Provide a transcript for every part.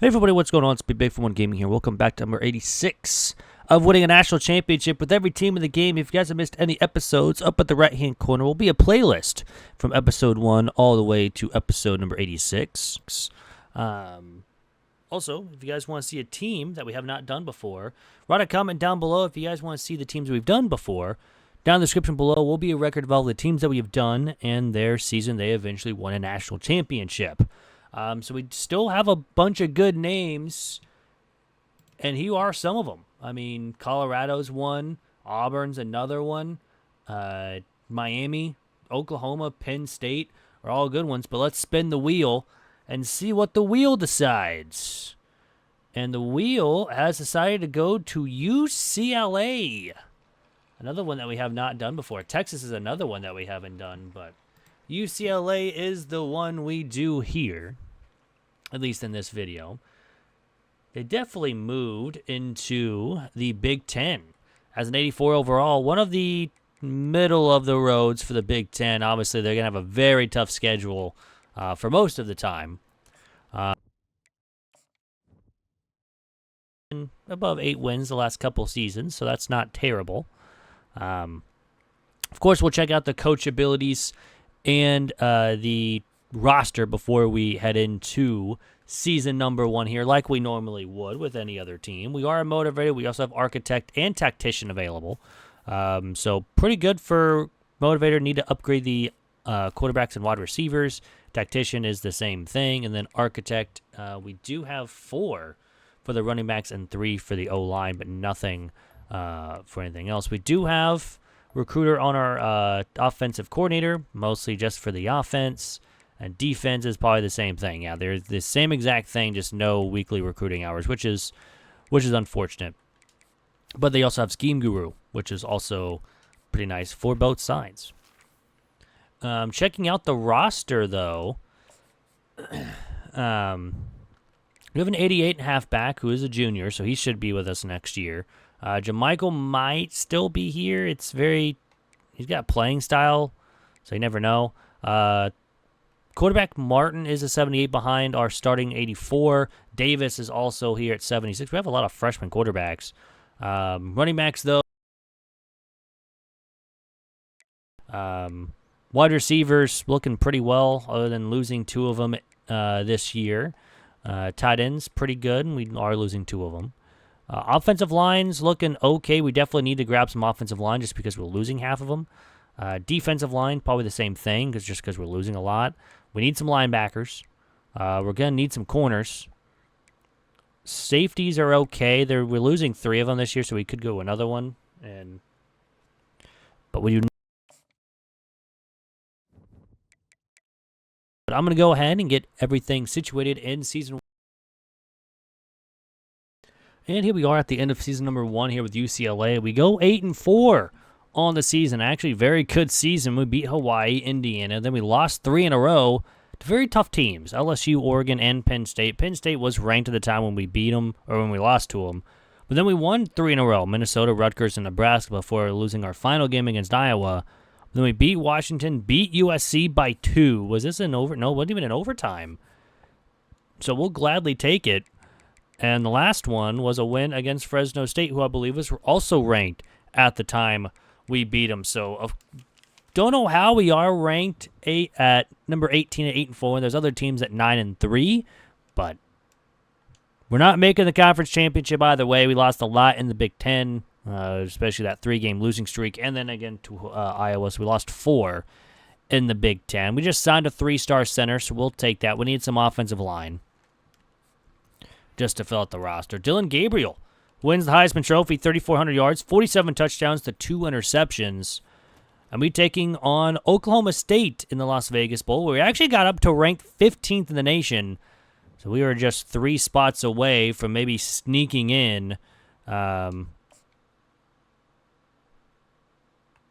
Hey everybody, what's going on? It's Big for One Gaming here. Welcome back to number 86 of winning a national championship with every team in the game. If you guys have missed any episodes, up at the right-hand corner will be a playlist from episode 1 all the way to episode number 86. Also, if you guys want to see a team that we have not done before, write a comment down below if you guys want to see the teams we've done before. Down in the description below will be a record of all the teams that we have done and their season they eventually won a national championship. So we still have a bunch of good names, and here are some of them. I mean, Colorado's one, Auburn's another one, Miami, Oklahoma, Penn State are all good ones. But let's spin the wheel and see what the wheel decides. And the wheel has decided to go to UCLA. Another one that we have not done before. Texas is another one that we haven't done, but UCLA is the one we do here, at least in this video. They definitely moved into the Big Ten as an 84 overall. One of the middle of the roads for the Big Ten. Obviously, they're going to have a very tough schedule for most of the time. Above 8 wins the last couple seasons, so that's not terrible. Of course, we'll check out the coach abilities and the roster before we head into season number 1 here, like we normally would with any other team. We are motivated. We also have architect and tactician available. So pretty good for motivator. Need to upgrade the quarterbacks and wide receivers. Tactician is the same thing. And then architect, we do have 4 for the running backs and 3 for the O-line, but nothing for anything else. We do have recruiter on our offensive coordinator, mostly just for the offense, and defense is probably the same thing. Yeah, they're the same exact thing, just no weekly recruiting hours, which is unfortunate. But they also have Scheme Guru, which is also pretty nice for both sides. Checking out the roster, though, we have an 88 and halfback who is a junior, so he should be with us next year. Jamichael might still be here. He's got playing style, so you never know. Quarterback Martin is a 78 behind our starting 84. Davis is also here at 76. We have a lot of freshman quarterbacks. Running backs, though. Wide receivers looking pretty well, other than losing 2 of them this year. Tight ends, pretty good, and we are losing 2 of them. Offensive line's looking okay. We definitely need to grab some offensive line just because we're losing half of them. Defensive line, probably the same thing, just because we're losing a lot. We need some linebackers. We're going to need some corners. Safeties are okay. We're losing 3 of them this year, so we could go another one. But we do. But I'm going to go ahead and get everything situated in season 1. And here we are at the end of season number 1 here with UCLA. We go 8-4 on the season. Actually, very good season. We beat Hawaii, Indiana. Then we lost 3 in a row to very tough teams. LSU, Oregon, and Penn State. Penn State was ranked at the time when we beat them, or when we lost to them. But then we won 3 in a row. Minnesota, Rutgers, and Nebraska before losing our final game against Iowa. Then we beat Washington, beat USC by 2. Was this an over? No, it wasn't even an overtime. So we'll gladly take it. And the last one was a win against Fresno State, who I believe was also ranked at the time we beat them. So don't know how we are ranked at number 18 at 8-4. And there's other teams at 9-3, but we're not making the conference championship either way. We lost a lot in the Big Ten, especially that 3-game losing streak, and then again to Iowa. So we lost 4 in the Big Ten. We just signed a 3-star center, so we'll take that. We need some offensive line just to fill out the roster. Dylan Gabriel wins the Heisman Trophy, 3,400 yards, 47 touchdowns to 2 interceptions. And we taking on Oklahoma State in the Las Vegas Bowl, where we actually got up to ranked 15th in the nation. So we were just 3 spots away from maybe sneaking in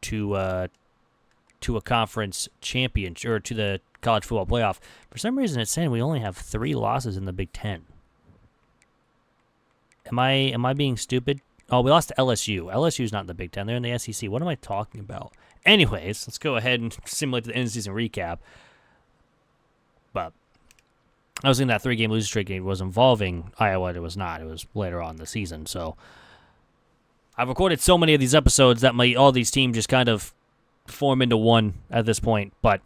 to a conference championship, or to the college football playoff. For some reason, it's saying we only have 3 losses in the Big Ten. Am I being stupid? Oh, we lost to LSU. LSU's not in the Big Ten. They're in the SEC. What am I talking about? Anyways, let's go ahead and simulate the end of season recap. But I was in that 3-game losing streak game was involving Iowa. It was not. It was later on in the season. So I've recorded so many of these episodes that all these teams just kind of form into one at this point. But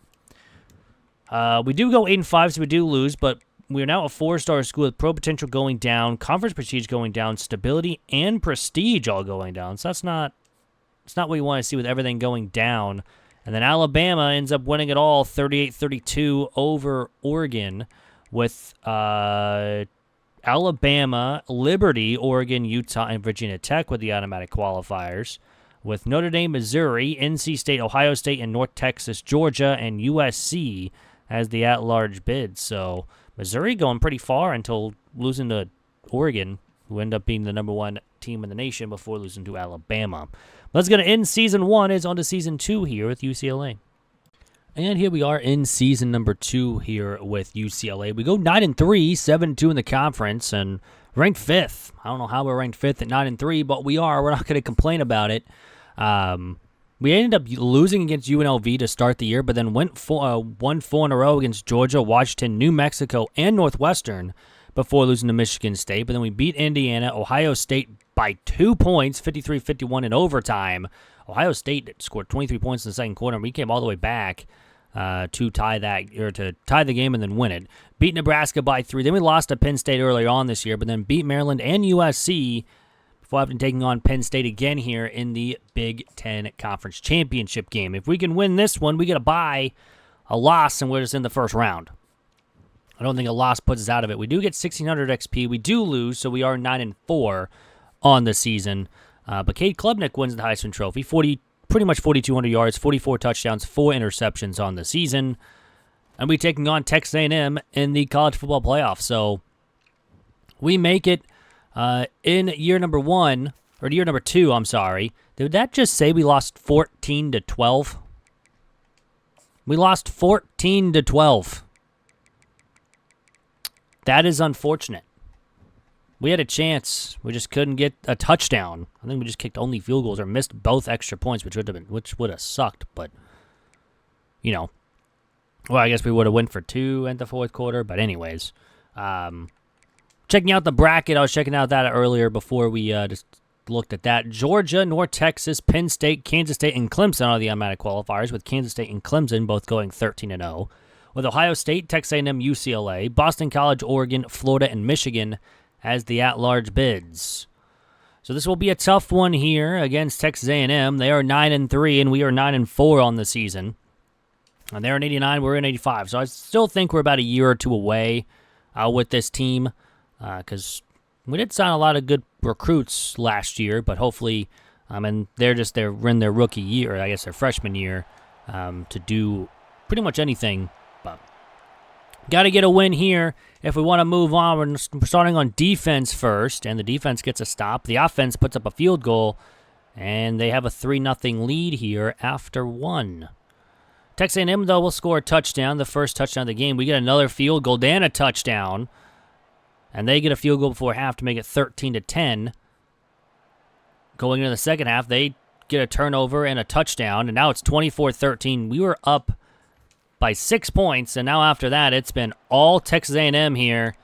we do go 8-5, so we do lose. But we are now a 4-star school with pro potential going down, conference prestige going down, stability and prestige all going down. So it's not what you want to see with everything going down. And then Alabama ends up winning it all 38-32 over Oregon, with Alabama, Liberty, Oregon, Utah, and Virginia Tech with the automatic qualifiers, with Notre Dame, Missouri, NC State, Ohio State, and North Texas, Georgia, and USC as the at-large bids. So Missouri going pretty far until losing to Oregon, who end up being the number 1 team in the nation before losing to Alabama. That's going to end Season 1. It's on to Season 2 here with UCLA. And here we are in Season number 2 here with UCLA. We go 9-3, 7-2 in the conference, and ranked 5th. I don't know how we're ranked 5th at 9-3, but we are. We're not going to complain about it. We ended up losing against UNLV to start the year, but then won 4 in a row against Georgia, Washington, New Mexico, and Northwestern before losing to Michigan State. But then we beat Indiana, Ohio State by 2 points, 53-51 in overtime. Ohio State scored 23 points in the second quarter, and we came all the way back to tie the game and then win it. Beat Nebraska by 3. Then we lost to Penn State earlier on this year, but then beat Maryland and USC before having taking on Penn State again here in the Big Ten Conference Championship game. If we can win this one, we get a bye. A loss, and we're just in the first round. I don't think a loss puts us out of it. We do get 1,600 XP. We do lose, so we are 9-4 on the season. But Cade Klubnik wins the Heisman Trophy, pretty much 4,200 yards, 44 touchdowns, 4 interceptions on the season. And we taking on Texas A&M in the college football playoff. So we make it in year number 2, I'm sorry. Did that just say we lost 14-12? We lost 14-12. That is unfortunate. We had a chance. We just couldn't get a touchdown. I think we just kicked only field goals or missed both extra points, which would have sucked. But, well, I guess we would have went for 2 in the fourth quarter. But anyways, checking out the bracket. I was checking out that earlier before we just looked at that. Georgia, North Texas, Penn State, Kansas State, and Clemson are the automatic qualifiers, with Kansas State and Clemson both going 13-0. With Ohio State, Texas A&M, UCLA, Boston College, Oregon, Florida, and Michigan as the at-large bids. So this will be a tough one here against Texas A&M. They are 9-3, and we are 9-4 on the season. And they're in 89, we're in 85. So I still think we're about a year or 2 away with this team, because we did sign a lot of good recruits last year, but hopefully, and they're in their rookie year, I guess their freshman year, to do pretty much anything. But got to get a win here if we want to move on. We're starting on defense first, and the defense gets a stop. The offense puts up a field goal, and they have a 3-0 lead here after 1. Texas A&M, though, will score a touchdown, the first touchdown of the game. We get another field goal and a touchdown, and they get a field goal before half to make it 13-10. Going into the second half, they get a turnover and a touchdown, and now it's 24-13. We were up by 6 points, and now after that, it's been all Texas A&M here,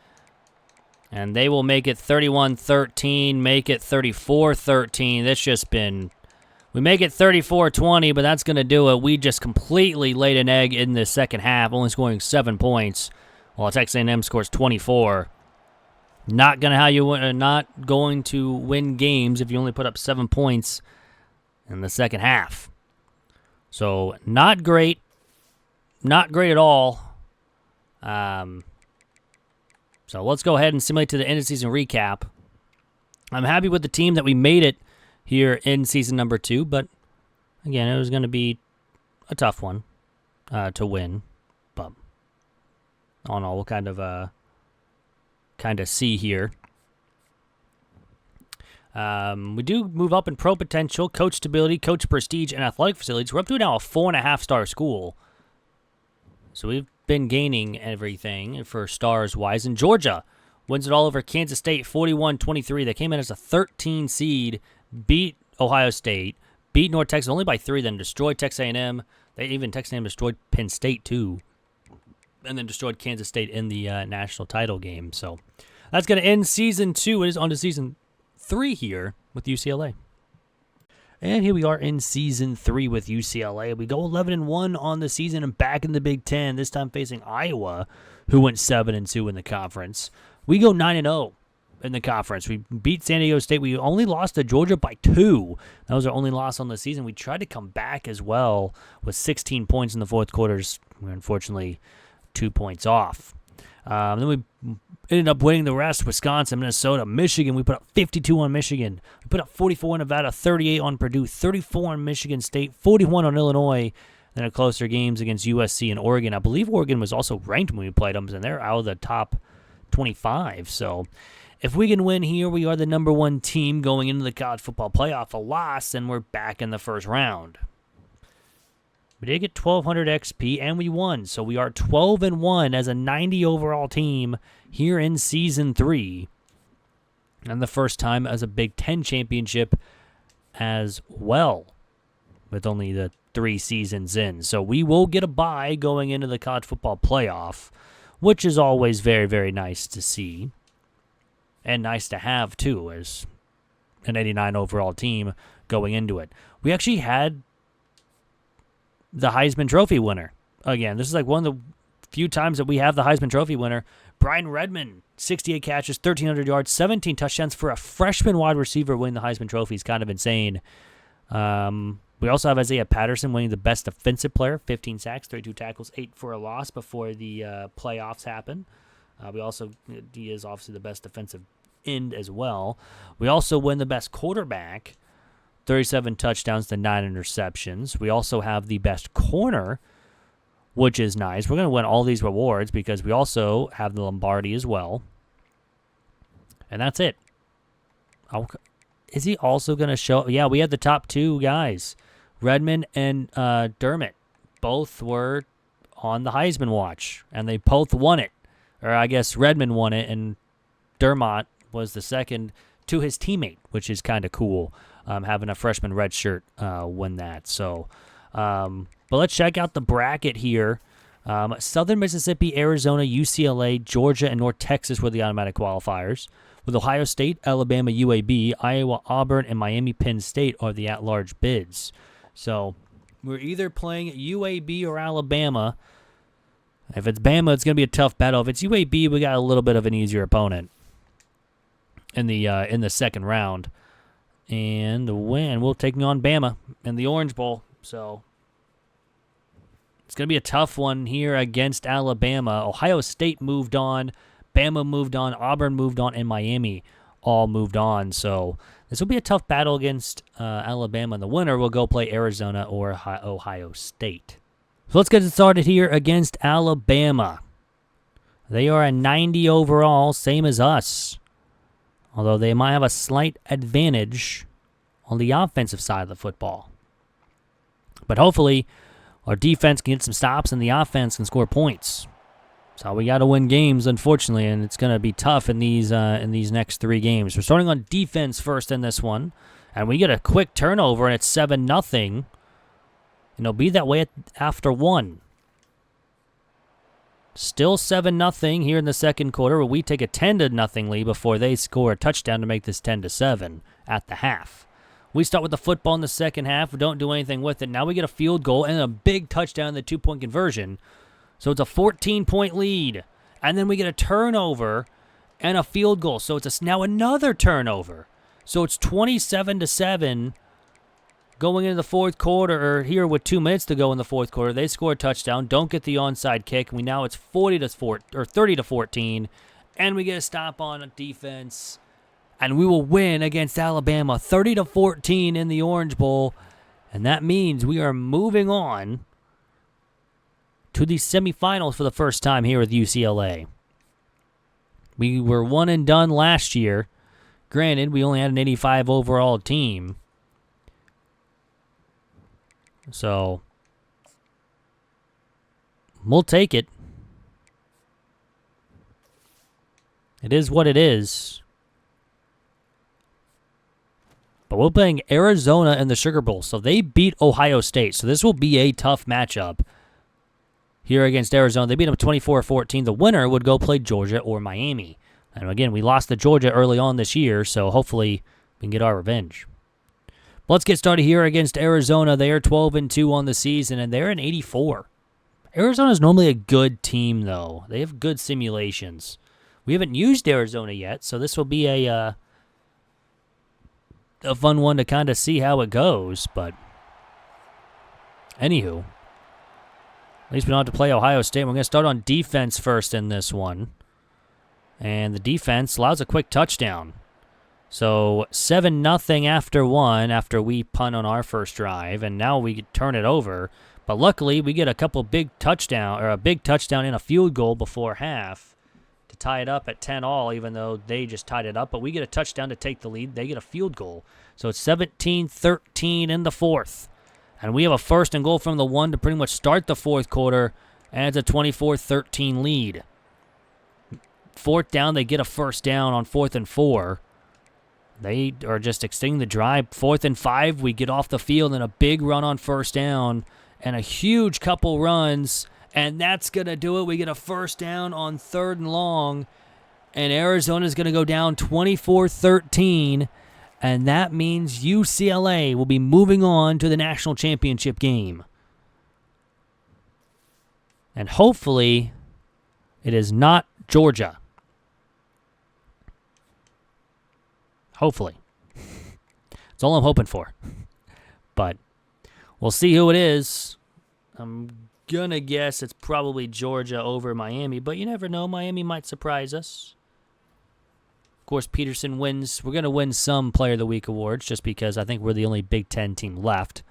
and they will make it 31-13, make it 34-13. That's just been, we make it 34-20, but that's going to do it. We just completely laid an egg in the second half, only scoring 7 points, while Texas A&M scores 24. Not going to win games if you only put up 7 points in the second half. So not great. Not great at all. So let's go ahead and simulate to the end of season recap. I'm happy with the team that we made it here in season number 2, but again, it was going to be a tough one to win. But all in all, we'll kind of see here. We do move up in pro potential, coach stability, coach prestige, and athletic facilities. We're up to now a 4.5-star school. So we've been gaining everything for stars-wise. And Georgia wins it all over Kansas State 41-23. They came in as a 13 seed, beat Ohio State, beat North Texas only by 3, then destroyed Texas A&M. Texas A&M destroyed Penn State, too. and then destroyed Kansas State in the national title game. So that's going to end Season 2. It is on to Season 3 here with UCLA. And here we are in Season 3 with UCLA. We go 11-1 on the season and back in the Big Ten, this time facing Iowa, who went 7-2 in the conference. We go 9-0 in the conference. We beat San Diego State. We only lost to Georgia by 2. That was our only loss on the season. We tried to come back as well with 16 points in the fourth quarters. We're unfortunately 2 points off. Then we ended up winning the rest. Wisconsin, Minnesota, Michigan. We put up 52 on Michigan. We put up 44 on Nevada, 38 on Purdue, 34 on Michigan State, 41 on Illinois. Then a closer games against USC and Oregon. I believe Oregon was also ranked when we played them, and they're out of the top 25. So if we can win here, we are the number 1 team going into the college football playoff. A loss, and we're back in the first round. We did get 1,200 XP, and we won. So we are 12-1 as a 90 overall team here in Season 3. And the first time as a Big Ten championship as well, with only the 3 seasons in. So we will get a bye going into the college football playoff, which is always very, very nice to see. And nice to have, too, as an 89 overall team going into it. We actually had the Heisman Trophy winner. Again, this is like one of the few times that we have the Heisman Trophy winner. Brian Redmond, 68 catches, 1,300 yards, 17 touchdowns for a freshman wide receiver winning the Heisman Trophy is kind of insane. We also have Isaiah Patterson winning the best defensive player, 15 sacks, 32 tackles, 8 for a loss before the playoffs happen. He is obviously the best defensive end as well. We also win the best quarterback, 37 touchdowns to 9 interceptions. We also have the best corner, which is nice. We're going to win all these rewards because we also have the Lombardi as well. And that's it. Is he also going to show? Yeah, we had the top 2 guys. Redmond and Dermott both were on the Heisman watch, and they both won it. Or I guess Redmond won it, and Dermott was the second to his teammate, which is kind of cool, having a freshman red shirt win that. So, but let's check out the bracket here. Southern Mississippi, Arizona, UCLA, Georgia, and North Texas were the automatic qualifiers. With Ohio State, Alabama, UAB, Iowa, Auburn, and Miami Penn State are the at-large bids. So we're either playing UAB or Alabama. If it's Bama, it's going to be a tough battle. If it's UAB, we got a little bit of an easier opponent in the second round. And the win, we'll take on Bama in the Orange Bowl. So it's going to be a tough one here against Alabama. Ohio State moved on. Bama moved on. Auburn moved on. And Miami all moved on. So this will be a tough battle against Alabama. And the winner will go play Arizona or Ohio State. So let's get it started here against Alabama. They are a 90 overall, same as us. Although they might have a slight advantage on the offensive side of the football. But hopefully, our defense can get some stops and the offense can score points. So we got to win games, unfortunately, and it's going to be tough in these next 3 games. We're starting on defense first in this one, and we get a quick turnover, and it's 7-0. And it'll be that way after 1. Still 7-0 here in the second quarter, where we take a 10-0 lead before they score a touchdown to make this 10-7 at the half. We start with the football in the second half. We don't do anything with it. Now we get a field goal and a big touchdown in the 2-point conversion. So it's a 14-point lead. And then we get a turnover and a field goal. So it's now another turnover. So it's 27-7. Going into the fourth quarter, or here with 2 minutes to go in the fourth quarter, they score a touchdown, don't get the onside kick. Now it's 30-14, and we get a stop on defense, and we will win against Alabama 30-14 in the Orange Bowl, and that means we are moving on to the semifinals for the first time here with UCLA. We were one and done last year. Granted, we only had an 85 overall team. So, we'll take it. It is what it is. But we're playing Arizona in the Sugar Bowl, so they beat Ohio State. So this will be a tough matchup here against Arizona. They beat them 24-14. The winner would go play Georgia or Miami. And again, we lost to Georgia early on this year, so hopefully we can get our revenge. But let's get started here against Arizona. They are 12-2 on the season, and they're in 84. Arizona is normally a good team, though. They have good simulations. We haven't used Arizona yet, so this will be a fun one to kind of see how it goes. But anywho, at least we don't have to play Ohio State. We're going to start on defense first in this one. And the defense allows a quick touchdown. So 7-0 after one, after we punt on our first drive, and now we turn it over. But luckily, we get a big touchdown and a field goal before half to tie it up at 10-all, even though they just tied it up. But we get a touchdown to take the lead. They get a field goal. So it's 17-13 in the fourth. And we have a first and goal from the 1 to pretty much start the fourth quarter, and it's a 24-13 lead. Fourth down, they get a first down on 4th and 4. They are just extending the drive. 4th and 5, we get off the field and a big run on first down and a huge couple runs, and that's going to do it. We get a first down on 3rd and long, and Arizona's going to go down 24-13, and that means UCLA will be moving on to the national championship game. And hopefully it is not Georgia. Hopefully. That's all I'm hoping for. But we'll see who it is. I'm going to guess it's probably Georgia over Miami, but you never know. Miami might surprise us. Of course, Peterson wins. We're going to win some Player of the Week awards just because I think we're the only Big Ten team left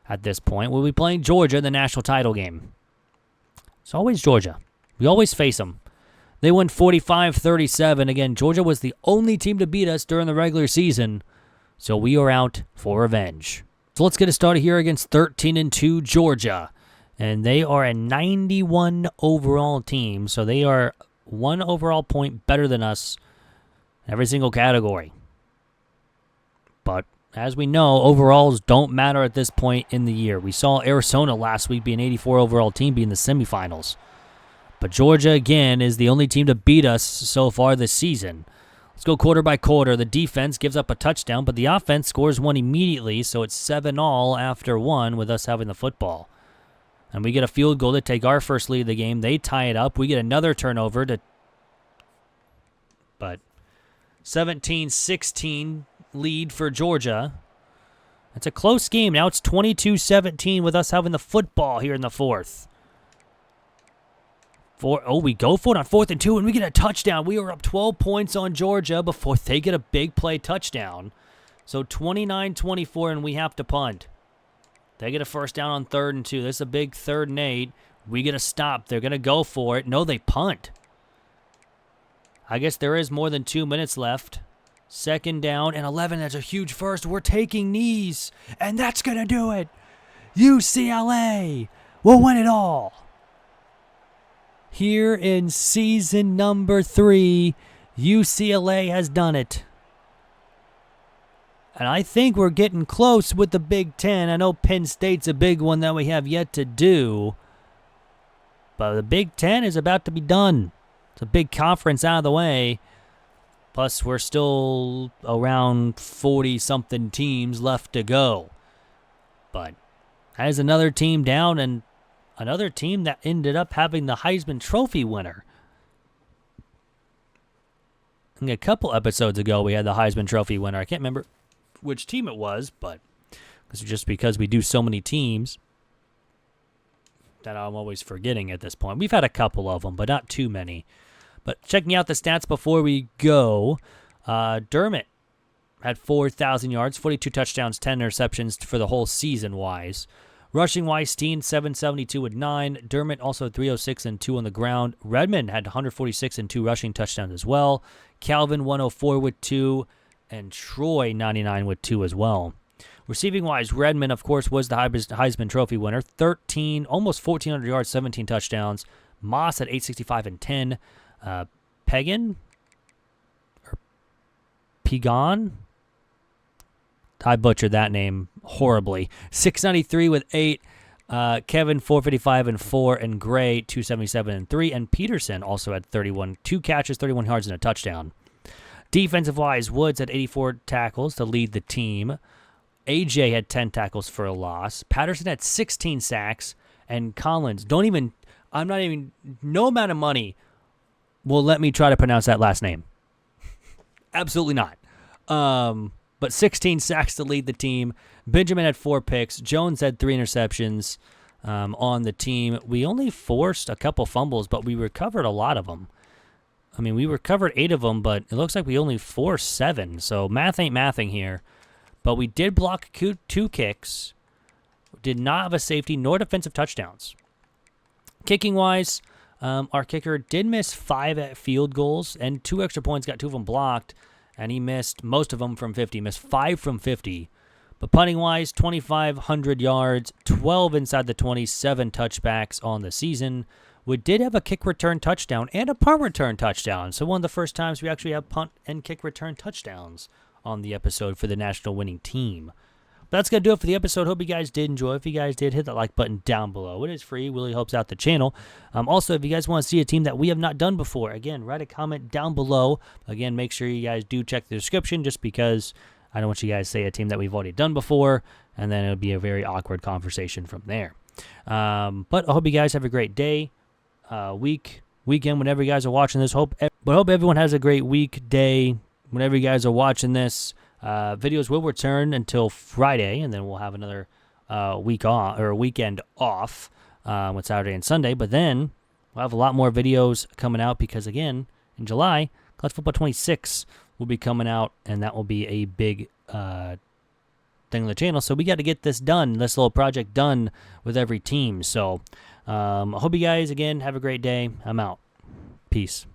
at this point. We'll be playing Georgia in the national title game. It's always Georgia. We always face them. They won 45-37. Again, Georgia was the only team to beat us during the regular season, so we are out for revenge. So let's get it started here against 13-2 Georgia, and they are a 91 overall team, so they are 1 overall point better than us in every single category. But as we know, overalls don't matter at this point in the year. We saw Arizona last week be an 84 overall team be in the semifinals. But Georgia, again, is the only team to beat us so far this season. Let's go quarter by quarter. The defense gives up a touchdown, but the offense scores one immediately, so it's 7-all after one with us having the football. And we get a field goal to take our first lead of the game. They tie it up. We get another turnover but 17-16 lead for Georgia. It's a close game. Now it's 22-17 with us having the football here in the fourth. We go for it on 4th and 2, and we get a touchdown. We are up 12 points on Georgia before they get a big play touchdown. So 29-24, and we have to punt. They get a first down on 3rd and 2. This is a big 3rd and 8. We get a stop. They're going to go for it. No, they punt. I guess there is more than 2 minutes left. 2nd down and 11. That's a huge first. We're taking knees, and that's going to do it. UCLA will win it all. Here in season number 3, UCLA has done it. And I think we're getting close with the Big Ten. I know Penn State's a big one that we have yet to do. But the Big Ten is about to be done. It's a big conference out of the way. Plus, we're still around 40-something teams left to go. But that is another team down, and another team that ended up having the Heisman Trophy winner. I think a couple episodes ago, we had the Heisman Trophy winner. I can't remember which team it was, but it's just because we do so many teams that I'm always forgetting at this point. We've had a couple of them, but not too many. But checking out the stats before we go, Dermott had 4,000 yards, 42 touchdowns, 10 interceptions for the whole season-wise. Rushing-wise, Steen, 772 with 9. Dermott also 306 and 2 on the ground. Redmond had 146 and 2 rushing touchdowns as well. Calvin, 104 with 2. And Troy, 99 with 2 as well. Receiving-wise, Redmond, of course, was the Heisman Trophy winner. 13, almost 1,400 yards, 17 touchdowns. Moss at 865 and 10. Pagan? I butchered that name horribly. 693 with 8. Kevin 455 and 4, and Gray 277 and 3, and Peterson also had 2 catches, 31 yards, and a touchdown. Defensive-wise, Woods had 84 tackles to lead the team. AJ had 10 tackles for a loss. Patterson had 16 sacks, and Collins, no amount of money will let me try to pronounce that last name. Absolutely not. But 16 sacks to lead the team. Benjamin had 4 picks. Jones had 3 interceptions on the team. We only forced a couple fumbles, but we recovered a lot of them. I mean, we recovered 8 of them, but it looks like we only forced 7. So math ain't mathing here. But we did block 2 kicks. Did not have a safety nor defensive touchdowns. Kicking-wise, our kicker did miss 5 field goals and 2 extra points, got 2 of them blocked, and he missed most of them from 50, missed 5 from 50. But punting-wise, 2,500 yards, 12 inside the 27 touchbacks on the season. We did have a kick return touchdown and a punt return touchdown, so one of the first times we actually have punt and kick return touchdowns on the episode for the national winning team. But that's going to do it for the episode. Hope you guys did enjoy. If you guys did, hit that like button down below. It is free. Really helps out the channel. Also, if you guys want to see a team that we have not done before, again, write a comment down below. Again, make sure you guys do check the description just because I don't want you guys to say a team that we've already done before, and then it'll be a very awkward conversation from there. But I hope you guys have a great day, weekend, whenever you guys are watching this. Hope everyone has a great week, day, whenever you guys are watching this. Videos will return until Friday, and then we'll have another weekend off with Saturday and Sunday. But then we'll have a lot more videos coming out because, again, in July, College Football 26 will be coming out, and that will be a big thing on the channel. So we got to get this done, this little project done with every team. So I hope you guys, again, have a great day. I'm out. Peace.